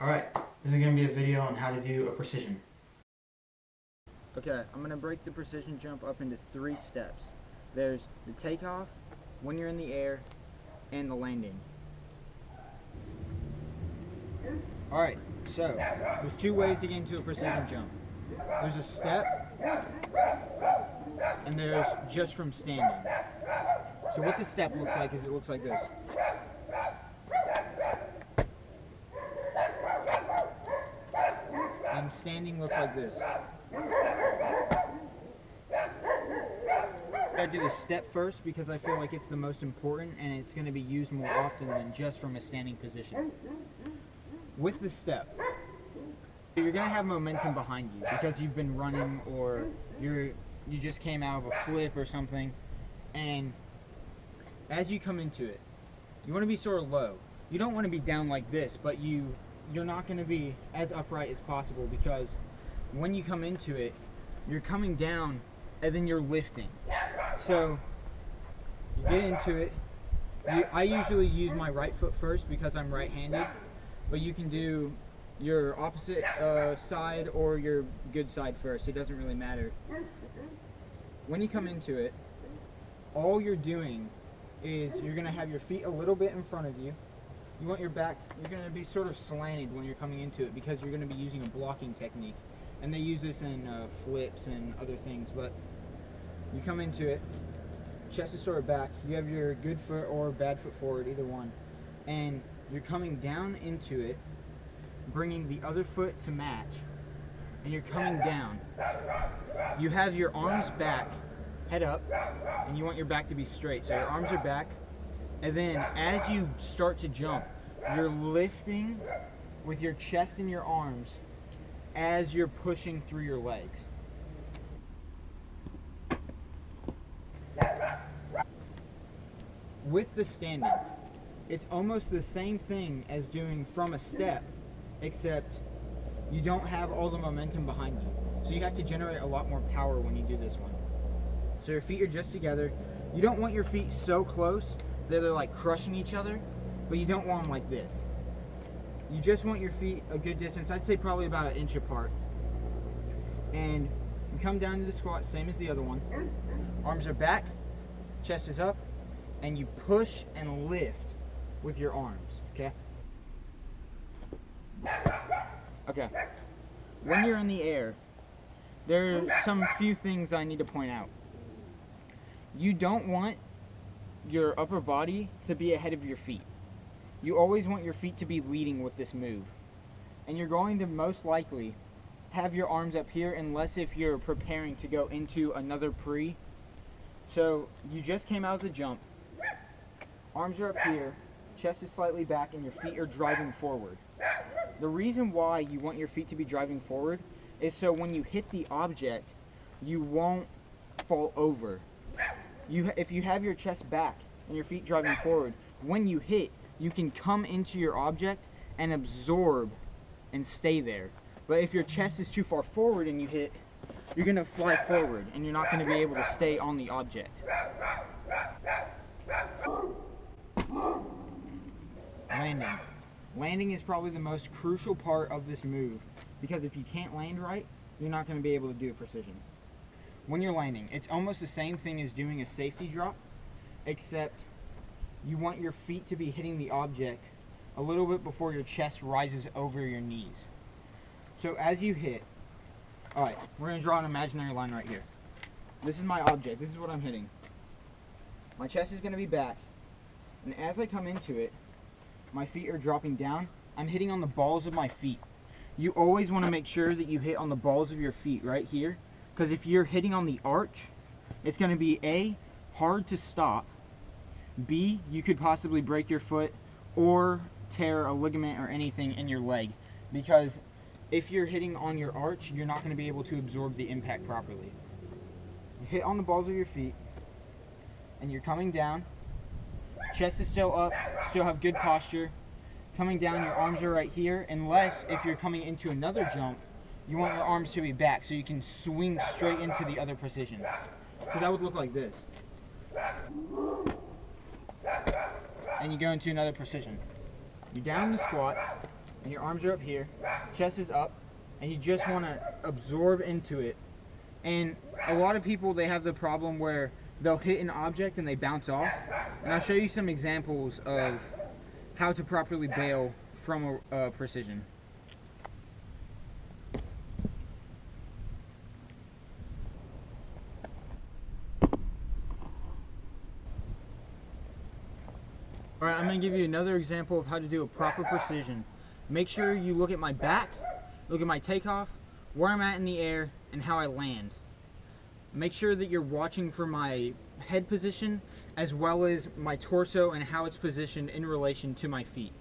Alright, this is going to be a video on how to do a precision. Okay, I'm going to break the precision jump up into 3 steps. There's the takeoff, when you're in the air, and the landing. Alright, so there's 2 ways to get into a precision jump. There's a step, and there's just from standing. So what the step looks like is it looks like this. And standing looks like this. I do the step first because I feel like it's the most important and it's going to be used more often than just from a standing position. With the step, you're going to have momentum behind you because you've been running or you just came out of a flip or something, and as you come into it, you want to be sort of low. You don't want to be down like this, but you're not going to be as upright as possible because when you come into it, you're coming down and then you're lifting. So you get into it. I usually use my right foot first because I'm right-handed, but you can do your opposite side or your good side first. It doesn't really matter. When you come into it, all you're doing is you're going to have your feet a little bit in front of you. You want your back, you're going to be sort of slanted when you're coming into it because you're going to be using a blocking technique. And they use this in flips and other things, but you come into it, chest is sort of back, you have your good foot or bad foot forward, either one, and you're coming down into it, bringing the other foot to match, and you're coming down. You have your arms back, head up, and you want your back to be straight, so your arms are back, and then as you start to jump, you're lifting with your chest and your arms as you're pushing through your legs. With the standing, it's almost the same thing as doing from a step, except you don't have all the momentum behind you. So you have to generate a lot more power when you do this one. So your feet are just together. You don't want your feet so close that they're like crushing each other, but you don't want them like this. You just want your feet a good distance, I'd say probably about 1 inch apart. And you come down to the squat, same as the other one. Arms are back, chest is up, and you push and lift with your arms, okay? Okay. When you're in the air, there are some few things I need to point out. You don't want your upper body to be ahead of your feet. You always want your feet to be leading with this move. And you're going to most likely have your arms up here unless if you're preparing to go into another pre. So you just came out of the jump. Arms are up here, chest is slightly back, and your feet are driving forward. The reason why you want your feet to be driving forward is so when you hit the object, you won't fall over. If you have your chest back and your feet driving forward, when you hit, you can come into your object and absorb and stay there. But if your chest is too far forward and you hit, you're going to fly forward and you're not going to be able to stay on the object. Landing. Landing is probably the most crucial part of this move because if you can't land right, you're not going to be able to do a precision. When you're landing, it's almost the same thing as doing a safety drop, except you want your feet to be hitting the object a little bit before your chest rises over your knees. So as you hit, alright, we're going to draw an imaginary line right here. This is my object, this is what I'm hitting. My chest is going to be back, and as I come into it, my feet are dropping down. I'm hitting on the balls of my feet. You always want to make sure that you hit on the balls of your feet right here, because if you're hitting on the arch, it's going to be A, hard to stop, B, you could possibly break your foot or tear a ligament or anything in your leg, because if you're hitting on your arch, you're not going to be able to absorb the impact properly. You hit on the balls of your feet, and you're coming down. Chest is still up, still have good posture. Coming down, your arms are right here, unless if you're coming into another jump, you want your arms to be back so you can swing straight into the other precision. So that would look like this. And you go into another precision. You're down in the squat, and your arms are up here, chest is up, and you just want to absorb into it. And a lot of people, they have the problem where they'll hit an object and they bounce off. And I'll show you some examples of how to properly bail from a precision. Alright, I'm going to give you another example of how to do a proper precision. Make sure you look at my back, look at my takeoff, where I'm at in the air, and how I land. Make sure that you're watching for my head position as well as my torso and how it's positioned in relation to my feet.